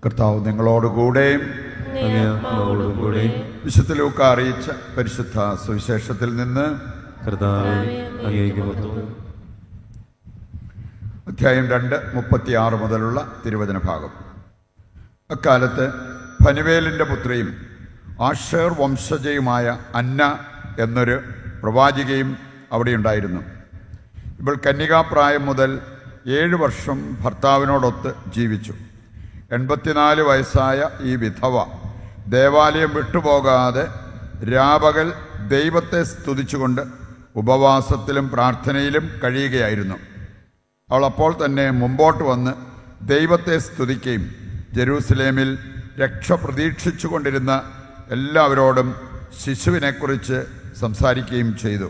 കർത്താവ് നിങ്ങളോടുകൂടെ വിശുദ്ധ ലൂക്ക അറിയിച്ച പരിശുദ്ധ സുവിശേഷത്തിൽ നിന്ന് അധ്യായം 2:36 മുതലുള്ള തിരുവചന ഭാഗം. അക്കാലത്ത് ഫനുവേലിൻ്റെ പുത്രിയും ആഷേർ വംശജയുമായ അന്ന എന്നൊരു പ്രവാചികയും അവിടെയുണ്ടായിരുന്നു. ഇവൾ കന്യകാപ്രായം മുതൽ 7 വർഷം ഭർത്താവിനോടൊത്ത് ജീവിച്ചു. 84 വയസ്സായ ഈ വിധവ ദേവാലയം വിട്ടുപോകാതെ രാപകൽ ദൈവത്തെ സ്തുതിച്ചുകൊണ്ട് ഉപവാസത്തിലും പ്രാർത്ഥനയിലും കഴിയുകയായിരുന്നു. അവൾ അപ്പോൾ തന്നെ മുമ്പോട്ട് വന്ന് ദൈവത്തെ സ്തുതിക്കുകയും ജെറൂസലേമിൽ രക്ഷ പ്രതീക്ഷിച്ചു കൊണ്ടിരുന്ന എല്ലാവരോടും ശിശുവിനെക്കുറിച്ച് സംസാരിക്കുകയും ചെയ്തു.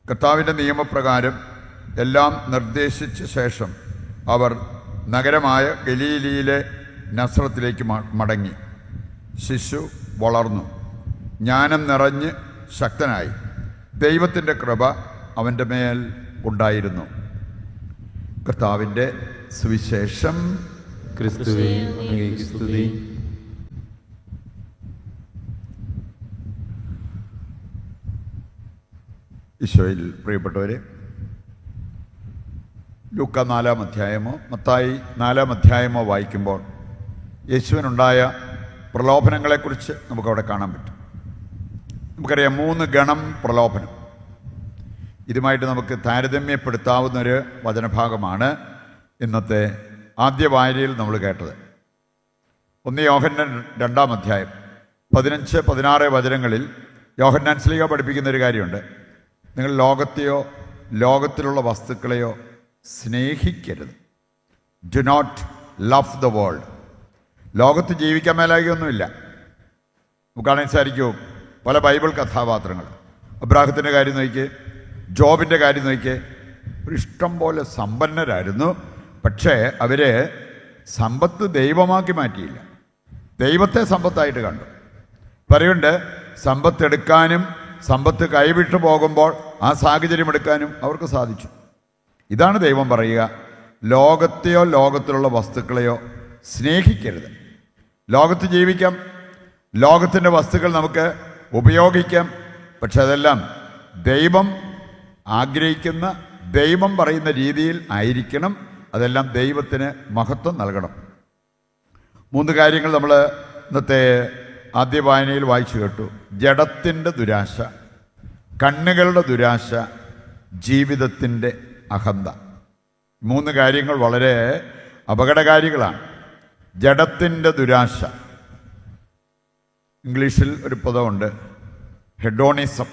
കർത്താവിൻ്റെ നിയമപ്രകാരം എല്ലാം നിർദ്ദേശിച്ച ശേഷം അവർ നഗരമായ ഗലീലിയിലെ നസ്രത്തിലേക്ക് മടങ്ങി. ശിശു വളർന്നു, ജ്ഞാനം നിറഞ്ഞ് ശക്തനായി. ദൈവത്തിൻ്റെ കൃപ അവൻ്റെ മേൽ ഉണ്ടായിരുന്നു. കർത്താവിൻ്റെ സുവിശേഷം. ക്രിസ്തുവേ അങ്ങേക്ക് സ്തുതി. ഈശോയിൽ പ്രിയപ്പെട്ടവരെ, ലൂക്ക 4-ാം അധ്യായമോ മത്തായി 4-ാം അധ്യായമോ വായിക്കുമ്പോൾ യേശുവിനുണ്ടായ പ്രലോഭനങ്ങളെക്കുറിച്ച് നമുക്കവിടെ കാണാൻ പറ്റും. നമുക്കറിയാം 3 ഗണം പ്രലോഭനം. ഇതുമായിട്ട് നമുക്ക് താരതമ്യപ്പെടുത്താവുന്നൊരു വചനഭാഗമാണ് ഇന്നത്തെ ആദ്യ വായനയിൽ നമ്മൾ കേട്ടത്. 1 യോഹന്നാൻ 2-ാം അധ്യായം 15-16 വചനങ്ങളിൽ യോഹന്നാൻ ശ്ലീഹ പഠിപ്പിക്കുന്നൊരു കാര്യമുണ്ട്. നിങ്ങൾ ലോകത്തെയോ ലോകത്തിലുള്ള വസ്തുക്കളെയോ സ്നേഹിക്കരുത്. Do not love the world. ലോകത്ത് ജീവിക്കാൻ മേലാകിയൊന്നുമില്ല. നമുക്കാണെങ്കിൽ സാധിക്കും പല ബൈബിൾ കഥാപാത്രങ്ങൾ. അബ്രാഹത്തിൻ്റെ കാര്യം നോക്കിയേ, ജോബിൻ്റെ കാര്യം നോക്കിയേ. ഒരു ഇഷ്ടം പോലെ സമ്പന്നരായിരുന്നു. പക്ഷേ അവർ സമ്പത്ത് ദൈവമാക്കി മാറ്റിയില്ല. ദൈവത്തെ സമ്പത്തായിട്ട് കണ്ടു. പറയുന്നുണ്ട്, സമ്പത്ത് എടുക്കാനും സമ്പത്ത് കൈവിട്ടു പോകുമ്പോൾ ആ സാഹചര്യം എടുക്കാനും അവർക്ക് സാധിച്ചു. ഇതാണ് ദൈവം പറയുക, ലോകത്തെയോ ലോകത്തിലുള്ള വസ്തുക്കളെയോ സ്നേഹിക്കരുത്. ലോകത്ത് ജീവിക്കാം, ലോകത്തിൻ്റെ വസ്തുക്കൾ നമുക്ക് ഉപയോഗിക്കാം. പക്ഷെ അതെല്ലാം ദൈവം ആഗ്രഹിക്കുന്ന, ദൈവം പറയുന്ന രീതിയിൽ ആയിരിക്കണം. അതെല്ലാം ദൈവത്തിന് മഹത്വം നൽകണം. 3 കാര്യങ്ങൾ നമ്മൾ ഇന്നത്തെ ആദ്യ വായനയിൽ വായിച്ചു കേട്ടു. ജഡത്തിൻ്റെ ദുരാശ, കണ്ണുകളുടെ ദുരാശ, ജീവിതത്തിൻ്റെ അഹന്ത. 3 കാര്യങ്ങൾ വളരെ അപകടകാരികളാണ്. ജഡത്തിൻ്റെ ദുരാശ, ഇംഗ്ലീഷിൽ ഒരു പദമുണ്ട്, ഹെഡോണിസം.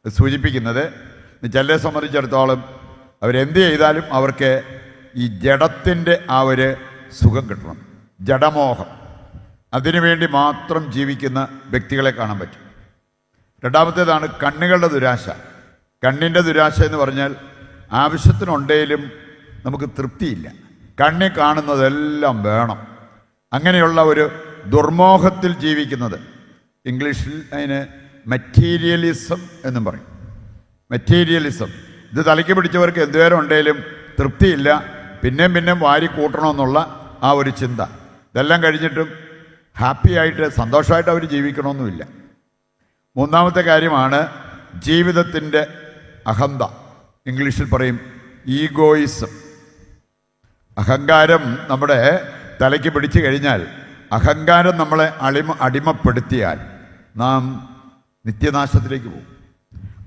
സൂചിപ്പിക്കുന്നത് ചിലരെ സംബന്ധിച്ചിടത്തോളം അവരെന്ത് ചെയ്താലും അവർക്ക് ഈ ജഡത്തിൻ്റെ ആ ഒരു സുഖം കിട്ടണം, ജഡമോഹം. അതിനുവേണ്ടി മാത്രം ജീവിക്കുന്ന വ്യക്തികളെ കാണാൻ പറ്റും. രണ്ടാമത്തേതാണ് കണ്ണുകളുടെ ദുരാശ. കണ്ണിൻ്റെ ദുരാശ എന്ന് പറഞ്ഞാൽ ആവശ്യത്തിനുണ്ടെങ്കിലും നമുക്ക് തൃപ്തിയില്ല. കണ്ണിൽ കാണുന്നതെല്ലാം വേണം. അങ്ങനെയുള്ള ഒരു ദുർമോഹത്തിൽ ജീവിക്കുന്നത്. ഇംഗ്ലീഷിൽ അതിന് മെറ്റീരിയലിസം എന്നും പറയും. മെറ്റീരിയലിസം. ഇത് തലയ്ക്ക് പിടിച്ചവർക്ക് എന്തുവരെ ഉണ്ടെങ്കിലും തൃപ്തിയില്ല, പിന്നെയും വാരി കൂട്ടണമെന്നുള്ള ആ ഒരു ചിന്ത. ഇതെല്ലാം കഴിഞ്ഞിട്ടും ഹാപ്പി ആയിട്ട് സന്തോഷമായിട്ട് അവർ ജീവിക്കണമെന്നുമില്ല. 3-ാമത്തെ കാര്യമാണ് ജീവിതത്തിൻ്റെ അഹന്ത. ഇംഗ്ലീഷിൽ പറയും ഈഗോയിസം. അഹങ്കാരം നമ്മുടെ തലയ്ക്ക് പിടിച്ചു കഴിഞ്ഞാൽ, അഹങ്കാരം നമ്മളെ അടിമപ്പെടുത്തിയാൽ നാം നിത്യനാശത്തിലേക്ക് പോകും.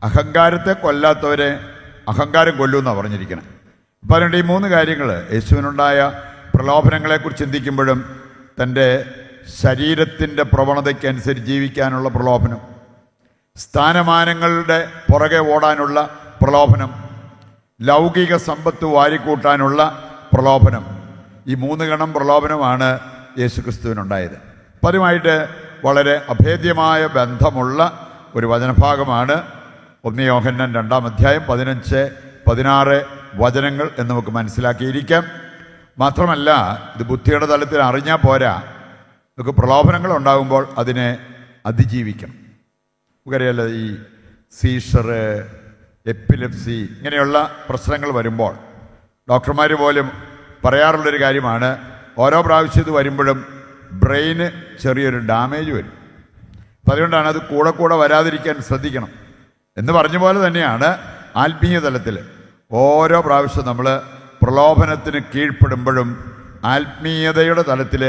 അഹങ്കാരത്തെ കൊല്ലാത്തവരെ അഹങ്കാരം കൊല്ലുമെന്നാണ് പറഞ്ഞിരിക്കണം. അപ്പോൾ അതുകൊണ്ട് ഈ 3 കാര്യങ്ങൾ യേശുവിനുണ്ടായ പ്രലോഭനങ്ങളെക്കുറിച്ച് ചിന്തിക്കുമ്പോഴും തൻ്റെ ശരീരത്തിൻ്റെ പ്രവണതയ്ക്കനുസരിച്ച് ജീവിക്കാനുള്ള പ്രലോഭനം, സ്ഥാനമാനങ്ങളുടെ പുറകെ ഓടാനുള്ള പ്രലോഭനം, ലൗകിക സമ്പത്ത് വാരിക്കൂട്ടാനുള്ള പ്രലോഭനം. ഈ 3 ഗണം പ്രലോഭനമാണ് യേശുക്രിസ്തുവിനുണ്ടായത്. അപ്പം അതുമായിട്ട് വളരെ അഭേദ്യമായ ബന്ധമുള്ള ഒരു വചനഭാഗമാണ് 1 യോഹന്നാൻ 2-ാം അധ്യായം 15-16 വചനങ്ങൾ എന്ന് നമുക്ക് മനസ്സിലാക്കിയിരിക്കാം. മാത്രമല്ല, ഇത് ബുദ്ധിയുടെ തലത്തിൽ അറിഞ്ഞാൽ പോരാ, നമുക്ക് പ്രലോഭനങ്ങൾ ഉണ്ടാകുമ്പോൾ അതിനെ അതിജീവിക്കണം. നമുക്കറിയാലോ, ഈ സീഷർ, എപ്പിലെപ്സി ഇങ്ങനെയുള്ള പ്രശ്നങ്ങൾ വരുമ്പോൾ ഡോക്ടർമാർ പോലും പറയാറുള്ളൊരു കാര്യമാണ്, ഓരോ പ്രാവശ്യം ഇത് വരുമ്പോഴും ബ്രെയിന് ചെറിയൊരു ഡാമേജ് വരും. അപ്പം അതുകൊണ്ടാണ് അത് കൂടെ കൂടെ വരാതിരിക്കാൻ ശ്രദ്ധിക്കണം എന്ന് പറഞ്ഞ പോലെ തന്നെയാണ് ആത്മീയ തലത്തിൽ ഓരോ പ്രാവശ്യം നമ്മൾ പ്രലോഭനത്തിന് കീഴ്പ്പെടുമ്പോഴും ആത്മീയതയുടെ തലത്തിൽ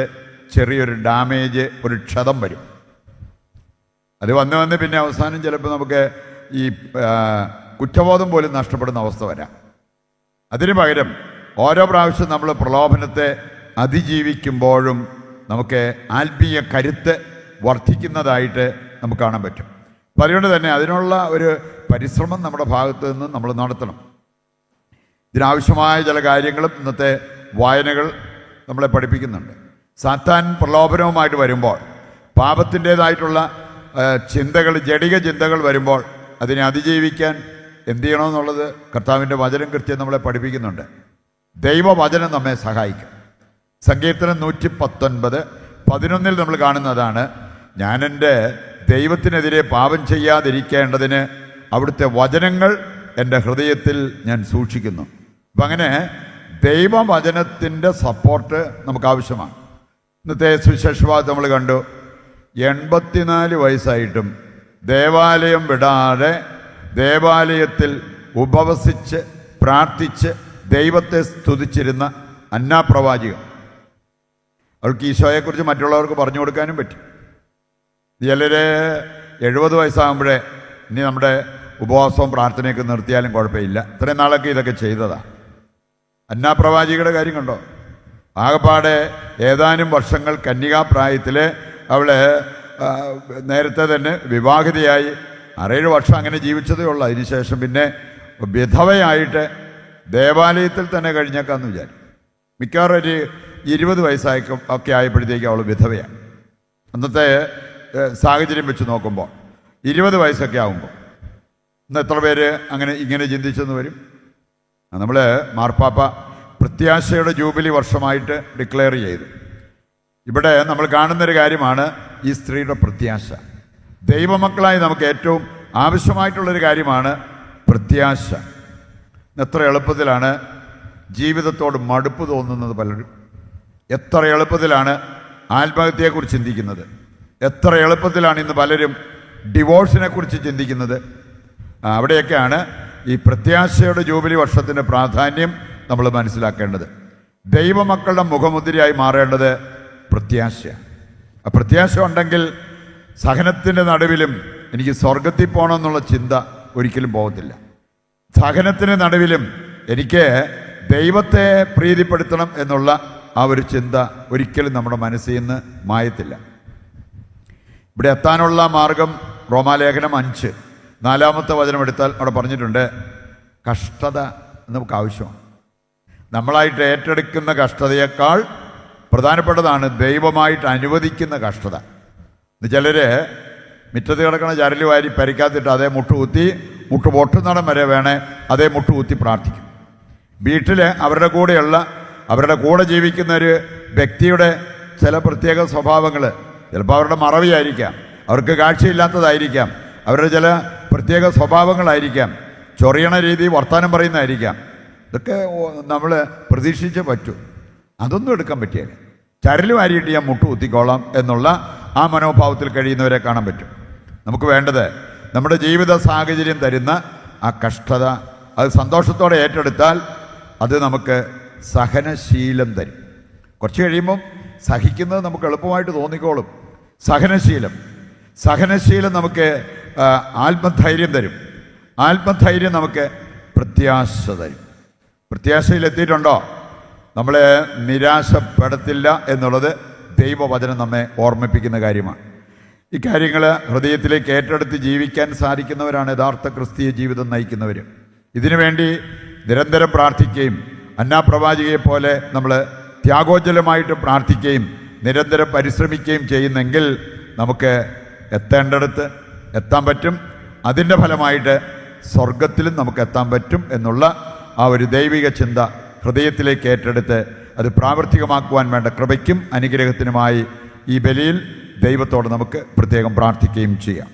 ചെറിയൊരു ഡാമേജ്, ഒരു ക്ഷതം വരും. അത് വന്ന് പിന്നെ അവസാനം ചിലപ്പോൾ നമുക്ക് ഈ കുറ്റബോധം പോലും നഷ്ടപ്പെടുന്ന അവസ്ഥ വരാം. അതിനു പകരം ഓരോ പ്രാവശ്യം നമ്മൾ പ്രലോഭനത്തെ അതിജീവിക്കുമ്പോഴും നമുക്ക് ആത്മീയ കരുത്ത് വർദ്ധിക്കുന്നതായിട്ട് നമുക്ക് കാണാൻ പറ്റും. അപ്പം അതുകൊണ്ട് തന്നെ അതിനുള്ള ഒരു പരിശ്രമം നമ്മുടെ ഭാഗത്ത് നിന്ന് നമ്മൾ നടത്തണം. ഇതിനാവശ്യമായ ചില കാര്യങ്ങളും ഇന്നത്തെ വായനകൾ നമ്മളെ പഠിപ്പിക്കുന്നുണ്ട്. സാത്താൻ പ്രലോഭനവുമായിട്ട് വരുമ്പോൾ, പാപത്തിൻ്റേതായിട്ടുള്ള ചിന്തകൾ, ജഡിക ചിന്തകൾ വരുമ്പോൾ അതിനെ അതിജീവിക്കാൻ എന്ത് ചെയ്യണമെന്നുള്ളത് കർത്താവിൻ്റെ വചനം കൃത്യം നമ്മളെ പഠിപ്പിക്കുന്നുണ്ട്. ദൈവവചനം നമ്മെ സഹായിക്കും. സങ്കീർത്തനം 119:11 നമ്മൾ കാണുന്നതാണ്, ഞാൻ എൻ്റെ ദൈവത്തിനെതിരെ പാപം ചെയ്യാതിരിക്കേണ്ടതിന് അവിടുത്തെ വചനങ്ങൾ എൻ്റെ ഹൃദയത്തിൽ ഞാൻ സൂക്ഷിക്കുന്നു. അപ്പം അങ്ങനെ ദൈവവചനത്തിൻ്റെ സപ്പോർട്ട് നമുക്ക് ആവശ്യമാണ്. ഇന്നത്തെ സുവിശേഷവാദം നമ്മൾ കണ്ടു, 84 വയസ്സായിട്ടും ദേവാലയം വിടാതെ ദേവാലയത്തിൽ ഉപവസിച്ച് പ്രാർത്ഥിച്ച് ദൈവത്തെ സ്തുതിച്ചിരുന്ന അന്നാ പ്രവാചിക. അവൾക്ക് ഈശോയെക്കുറിച്ച് മറ്റുള്ളവർക്ക് പറഞ്ഞു കൊടുക്കാനും പറ്റും. ചിലർ 70 വയസ്സാകുമ്പോഴേ ഇനി നമ്മുടെ ഉപവാസവും പ്രാർത്ഥനയൊക്കെ നിർത്തിയാലും കുഴപ്പമില്ല, ഇത്രയും നാളൊക്കെ ഇതൊക്കെ ചെയ്തതാണ്. അന്നാ പ്രവാചികയുടെ കാര്യം കണ്ടോ, ആകപ്പാടെ ഏതാനും വർഷങ്ങൾ കന്യകാപ്രായത്തിൽ അവൾ നേരത്തെ തന്നെ വിവാഹിതയായി 6-7 വർഷം അങ്ങനെ ജീവിച്ചതേ ഉള്ളൂ. അതിനുശേഷം പിന്നെ വിധവയായിട്ട് ദേവാലയത്തിൽ തന്നെ കഴിഞ്ഞേക്കാമെന്ന് വിചാരിക്കും. മിക്കവാറും ഒരു 20 വയസ്സായൊക്കെ ആയപ്പോഴത്തേക്കും അവൾ വിധവയാണ്. അന്നത്തെ സാഹചര്യം വെച്ച് നോക്കുമ്പോൾ 20 വയസ്സൊക്കെ ആകുമ്പോൾ ഇന്ന് എത്ര പേര് ഇങ്ങനെ ചിന്തിച്ചെന്ന് വരും. നമ്മൾ മാർപ്പാപ്പ പ്രത്യാശയുടെ ജൂബിലി വർഷമായിട്ട് ഡിക്ലെയർ ചെയ്തു. ഇവിടെ നമ്മൾ കാണുന്നൊരു കാര്യമാണ് ഈ സ്ത്രീയുടെ പ്രത്യാശ. ദൈവമക്കളായി നമുക്ക് ഏറ്റവും ആവശ്യമായിട്ടുള്ളൊരു കാര്യമാണ് പ്രത്യാശ. എത്ര എളുപ്പത്തിലാണ് ജീവിതത്തോട് മടുപ്പ് തോന്നുന്നത് പലരും. എത്ര എളുപ്പത്തിലാണ് ആത്മഹത്യയെക്കുറിച്ച് ചിന്തിക്കുന്നത്. എത്ര എളുപ്പത്തിലാണ് ഇന്ന് പലരും ഡിവോഴ്സിനെക്കുറിച്ച് ചിന്തിക്കുന്നത്. അവിടെയൊക്കെയാണ് ഈ പ്രത്യാശയുടെ ജൂബിലി വർഷത്തിൻ്റെ പ്രാധാന്യം നമ്മൾ മനസ്സിലാക്കേണ്ടത്. ദൈവമക്കളുടെ മുഖമുദ്രയായി മാറേണ്ടത് പ്രത്യാശ. ആ പ്രത്യാശ ഉണ്ടെങ്കിൽ സഹനത്തിൻ്റെ നടുവിലും എനിക്ക് സ്വർഗത്തിൽ പോകണമെന്നുള്ള ചിന്ത ഒരിക്കലും പോകത്തില്ല. സഹനത്തിൻ്റെ നടുവിലും എനിക്ക് ദൈവത്തെ പ്രീതിപ്പെടുത്തണം എന്നുള്ള ആ ഒരു ചിന്ത ഒരിക്കലും നമ്മുടെ മനസ്സിൽ നിന്ന് മായത്തില്ല. ഇവിടെ എത്താനുള്ള മാർഗം റോമാലേഖനം 5:4 വചനം എടുത്താൽ അവിടെ പറഞ്ഞിട്ടുണ്ട്, കഷ്ടത നമുക്ക് ആവശ്യമാണ്. നമ്മളായിട്ട് ഏറ്റെടുക്കുന്ന കഷ്ടതയേക്കാൾ പ്രധാനപ്പെട്ടതാണ് ദൈവമായിട്ട് അനുവദിക്കുന്ന കഷ്ടത. ചിലർ മുറ്റത്ത് കിടക്കണ ചരല് വാരി പരിക്കാത്തിട്ട് അതേ മുട്ട് പൊട്ടുന്നിടം വരെ വേണേ അതേ മുട്ടുകുത്തി പ്രാർത്ഥിക്കും. വീട്ടിൽ അവരുടെ കൂടെ ജീവിക്കുന്ന ഒരു വ്യക്തിയുടെ ചില പ്രത്യേക സ്വഭാവങ്ങൾ, ചിലപ്പോൾ അവരുടെ മറവിയായിരിക്കാം, അവർക്ക് കാഴ്ചയില്ലാത്തതായിരിക്കാം, അവരുടെ ചില പ്രത്യേക സ്വഭാവങ്ങളായിരിക്കാം, ചൊറിയണ രീതി വർത്തമാനം പറയുന്നതായിരിക്കാം. ഇതൊക്കെ നമ്മൾ പ്രതീക്ഷിച്ചേ പറ്റൂ. അതൊന്നും എടുക്കാൻ പറ്റിയാൽ ചരല് വാരിയിട്ട് ഞാൻ മുട്ടുകുത്തിക്കോളാം എന്നുള്ള ആ മനോഭാവത്തിൽ കഴിയുന്നവരെ കാണാൻ പറ്റും. നമുക്ക് വേണ്ടത് നമ്മുടെ ജീവിത സാഹചര്യം തരുന്ന ആ കഷ്ടത അത് സന്തോഷത്തോടെ ഏറ്റെടുത്താൽ അത് നമുക്ക് സഹനശീലം തരും. കുറച്ച് കഴിയുമ്പം സഹിക്കുന്നത് നമുക്ക് എളുപ്പമായിട്ട് തോന്നിക്കോളും. സഹനശീലം നമുക്ക് ആത്മധൈര്യം തരും. ആത്മധൈര്യം നമുക്ക് പ്രത്യാശ തരും. പ്രത്യാശയിലെത്തിയിട്ടുണ്ടോ? നമ്മളെ നിരാശപ്പെടുത്തില്ല എന്നുള്ളത് ദൈവവചനം നമ്മെ ഓർമ്മിപ്പിക്കുന്ന കാര്യമാണ്. ഈ കാര്യങ്ങൾ ഹൃദയത്തിലേക്ക് ഏറ്റെടുത്ത് ജീവിക്കാൻ സാധിക്കുന്നവരാണ് യഥാർത്ഥ ക്രിസ്തീയ ജീവിതം നയിക്കുന്നവർ. ഇതിനുവേണ്ടി നിരന്തരം പ്രാർത്ഥിക്കുകയും അന്നാ പ്രവാചകയെ പോലെ നമ്മൾ ത്യാഗോജ്വലമായിട്ട് പ്രാർത്ഥിക്കുകയും നിരന്തരം പരിശ്രമിക്കുകയും ചെയ്യുന്നെങ്കിൽ നമുക്ക് എത്തേണ്ടടുത്ത് എത്താൻ പറ്റും. അതിൻ്റെ ഫലമായിട്ട് സ്വർഗത്തിലും നമുക്ക് എത്താൻ പറ്റും എന്നുള്ള ആ ഒരു ദൈവിക ചിന്ത ഹൃദയത്തിലേക്ക് ഏറ്റെടുത്ത് അത് പ്രാവർത്തികമാക്കുവാൻ വേണ്ട കൃപയ്ക്കും അനുഗ്രഹത്തിനുമായി ഈ ബലിയിൽ ദൈവത്തോട് നമുക്ക് പ്രത്യേകം പ്രാർത്ഥിക്കുകയും ചെയ്യാം.